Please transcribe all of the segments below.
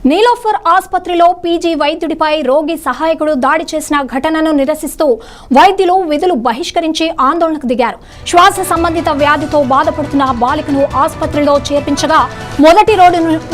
నీలోఫర్ ఆసుపత్రిలో పీజీ వైద్యుడిపై రోగి సహాయకుడు దాడి చేసిన ఘటనను నిరసిస్తూ వైద్యులు విధులు బహిష్కరించి ఆందోళనకు దిగారు. శ్వాస సంబంధిత వ్యాధితో బాధపడుతున్న బాలికను ఆసుపత్రిలో చేర్పించగా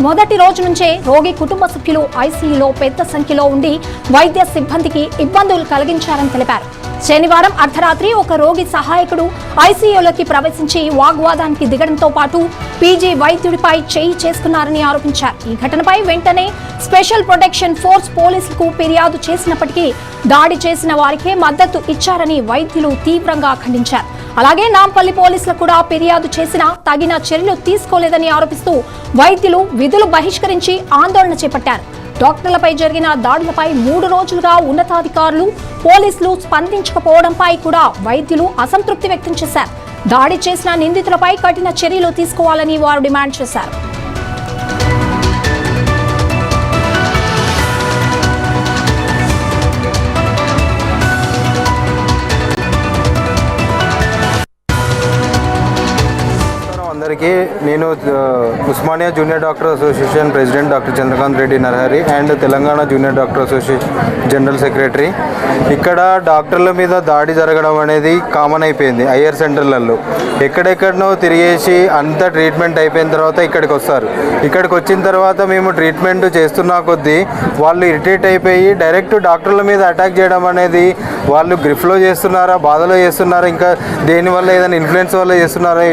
మొదటి రోజు నుంచే రోగి కుటుంబ సభ్యులు ఐసీయూలో పెద్ద సంఖ్యలో ఉండి వైద్య సిబ్బందికి ఇబ్బందులు కలిగించారని తెలిపారు. శనివారం అర్ధరాత్రి ఒక రోగి సహాయకుడు ఐసీయూలోకి ప్రవేశించి వాగ్వాదానికి దిగడంతో పాటు పీజీ వైద్యుడిపై చేయి చేసుకున్నారని ఆరోపించారు. ఈ ఘటనపై వెంటనే స్పెషల్ ప్రొటెక్షన్ ఫోర్స్ పోలీసులకు ఫిర్యాదు చేసినప్పటికీ దాడి చేసిన వారికే మద్దతు ఇచ్చారని వైద్యులు తీవ్రంగా ఖండించారు. అలాగే నాంపల్లి పోలీసులకు కూడా ఫిర్యాదు చేసినా తగిన చర్యలు తీసుకోలేదని ఆరోపిస్తూ వైద్యులు విధులు బహిష్కరించి ఆందోళన చేపట్టారు. డాక్టర్లపై జరిగిన దాడులపై 3 రోజులుగా ఉన్నతాధికారులు పోలీసులు స్పందించకపోవడంపై కూడా వైద్యులు అసంతృప్తి వ్యక్తం చేశారు. దాడి చేసిన నిందితులపై కఠిన చర్యలు తీసుకోవాలని వారు డిమాండ్ చేశారు. అందరికీ నేను Osmania junior doctor association president doctor Chandrakant Reddy Narahari and Telangana junior doctor association general secretary. ఇక్కడ డాక్టర్ల మీద దాడి జరగడం అనేది కామన్ అయిపోయింది. హయ్యర్ సెంటర్లలో ఎక్కడెక్కడనో తిరిగేసి అంత ట్రీట్మెంట్ అయిపోయిన తర్వాత ఇక్కడికి వస్తారు. ఇక్కడికి వచ్చిన తర్వాత మేము ట్రీట్మెంట్ చేస్తున్నా కొద్దీ వాళ్ళు ఇరిటేట్ అయిపోయి డైరెక్ట్ డాక్టర్ల మీద అటాక్ చేయడం అనేది వాళ్ళు గ్రిఫ్లో చేస్తున్నారా, బాధలో చేస్తున్నారా, ఇంకా దేనివల్ల ఏదైనా ఇన్ఫ్లుయెన్స్ వల్ల చేస్తున్నారా,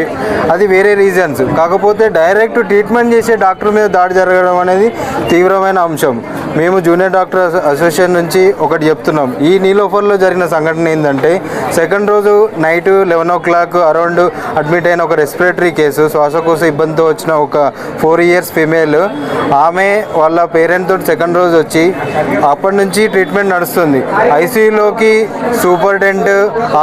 అది వేరే రీజన్స్. కాకపోతే డైరెక్ట్ ట్రీట్మెంట్ చేసే డాక్టర్ మీద దాడి జరగడం అనేది తీవ్రమైన అంశం. మేము జూనియర్ డాక్టర్ అసోసియేషన్ నుంచి ఒకటి చెప్తున్నాం. ఈ నీలోఫర్లో జరిగిన సంఘటన ఏంటంటే, సెకండ్ రోజు నైట్ 11 o'clock అరౌండ్ అడ్మిట్ అయిన ఒక రెస్పిరేటరీ కేసు, శ్వాసకోశ ఇబ్బందితో వచ్చిన ఒక 4 years ఫీమేల్. ఆమె వాళ్ళ పేరెంట్ తోటి సెకండ్ రోజు వచ్చి అప్పటి నుంచి ట్రీట్మెంట్ నడుస్తుంది. ఐసీయూలోకి సూపరింటెండెంట్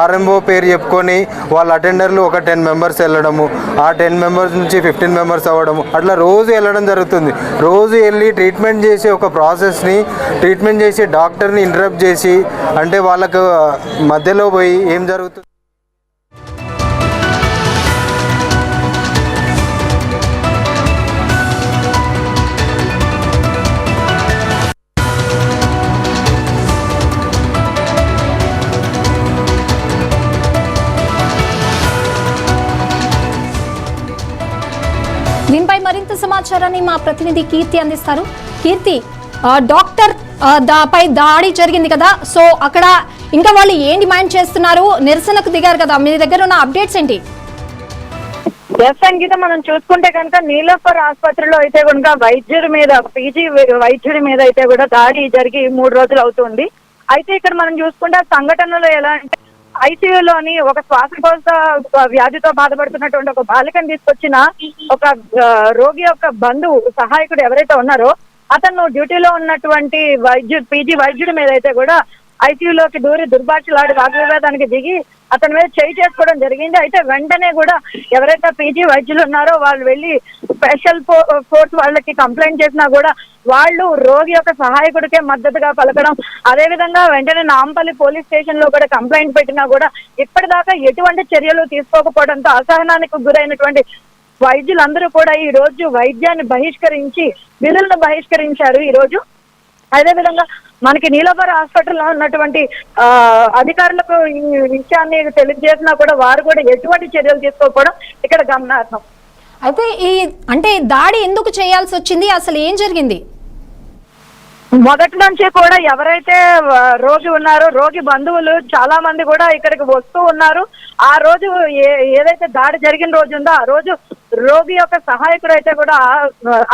ఆర్ఎంఓ పేరు చెప్పుకొని వాళ్ళ అటెండర్లు ఒక 10 members వెళ్ళడము, ఆ 10 members నుంచి 15 members అవ్వడము, అట్లా రోజు వెళ్ళడం జరుగుతుంది. రోజు వెళ్ళి ట్రీట్మెంట్ చేసే ఒక ప్రాసెస్ని, ట్రీట్మెంట్ చేసే డాక్టర్ని ఇంటరప్ట్ చేసి, అంటే వాళ్ళకు మధ్యలో పోయి ఏం జరుగుతుంది. దీనిపై మరింత సమాచారాన్ని మా ప్రతినిధి కీర్తి అందిస్తారు. కీర్తి, డాక్టర్ పై దాడి జరిగింది కదా, సో అక్కడ ఇంకా వాళ్ళు ఏం డిమాండ్ చేస్తున్నారు? నిరసనకు దిగారు కదా, మీ దగ్గర ఉన్న అప్డేట్స్ ఏంటి? సంగీత, మనం చూసుకుంటే కనుక నీలోఫర్ ఆసుపత్రిలో అయితే కనుక వైద్యుడి మీద, పీజీ వైద్యుడి మీద అయితే కూడా దాడి జరిగి 3 రోజులు అవుతుంది. అయితే ఇక్కడ మనం చూసుకుంటే సంఘటనలో ఎలా అంటే, ఐసీయూలోని ఒక శ్వాసకోశ వ్యాధితో బాధపడుతున్నటువంటి ఒక బాలికను తీసుకొచ్చిన ఒక రోగి యొక్క బంధువు సహాయకుడు ఎవరైతే ఉన్నారో అతను డ్యూటీలో ఉన్నటువంటి పీజీ వైద్యుడి మీద అయితే కూడా ఐసీయూలోకి దూరి దుర్భాషలాడి వాగ్వివాదానికి దిగి అతని మీద చేయి చేసుకోవడం జరిగింది. అయితే వెంటనే కూడా ఎవరైతే పీజీ వైద్యులు ఉన్నారో వాళ్ళు వెళ్ళి స్పెషల్ ఫోర్స్ వాళ్ళకి కంప్లైంట్ చేసినా కూడా వాళ్ళు రోగి యొక్క సహాయకుడికే మద్దతుగా పలకడం, అదే విధంగా వెంటనే నాంపల్లి పోలీస్ స్టేషన్ లో కూడా కంప్లైంట్ పెట్టినా కూడా ఇప్పటిదాకా ఎటువంటి చర్యలు తీసుకోకపోవడంతో అసహనానికి గురైనటువంటి వైద్యులందరూ కూడా ఈ రోజు వైద్యాన్ని బహిష్కరించి విధులను బహిష్కరించారు ఈ రోజు. అదేవిధంగా మనకి నీలోఫర్ హాస్పిటల్లో ఉన్నటువంటి అధికారులకు ఈ విషయాన్ని తెలియజేసినా కూడా వారు కూడా ఎటువంటి చర్యలు తీసుకోకపోవడం ఇక్కడ గమనార్హం. అయితే అంటే దాడి ఎందుకు చేయాల్సి వచ్చింది, అసలు ఏం జరిగింది? మొదటి నుంచి కూడా ఎవరైతే రోగి ఉన్నారో రోగి బంధువులు చాలా మంది కూడా ఇక్కడికి వస్తూ ఉన్నారు. ఆ రోజు ఏదైతే దాడి జరిగిన రోజు ఉందో ఆ రోజు రోగి యొక్క సహాయకుడు అయితే కూడా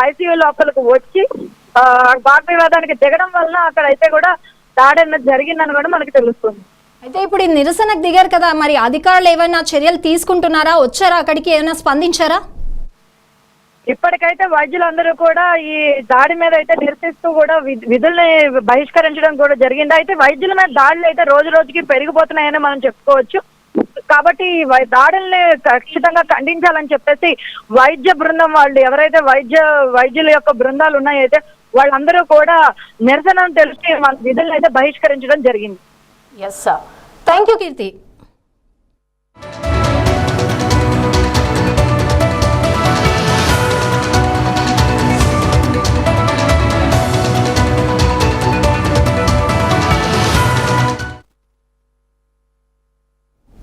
ఐసీయూ లోపలికి వచ్చి వాగ్వివాదానికి దిగడం వలన అక్కడ అయితే కూడా దాడి అన్నది జరిగిందని కూడా మనకి తెలుస్తుంది. అయితే ఇప్పుడు ఈ నిరసనకు దిగారు కదా, మరి అధికారులు ఏమైనా చర్యలు తీసుకుంటున్నారా? వచ్చారా అక్కడికి, ఏమైనా స్పందించారా? ఇప్పటికైతే వైద్యులందరూ కూడా ఈ దాడి మీద అయితే నిరసిస్తూ కూడా విధుల్ని బహిష్కరించడం కూడా జరిగింది. అయితే వైద్యుల మీద దాడులు అయితే రోజు రోజుకి పెరిగిపోతున్నాయని మనం చెప్పుకోవచ్చు. కాబట్టి దాడుల్ని ఖచ్చితంగా ఖండించాలని చెప్పేసి వైద్య బృందం వాళ్ళు ఎవరైతే వైద్యుల యొక్క బృందాలు ఉన్నాయైతే వాళ్ళందరూ కూడా నిరసన తెలిసి మన విధులను అయితే బహిష్కరించడం జరిగింది. Yes sir, thank you Keerthi.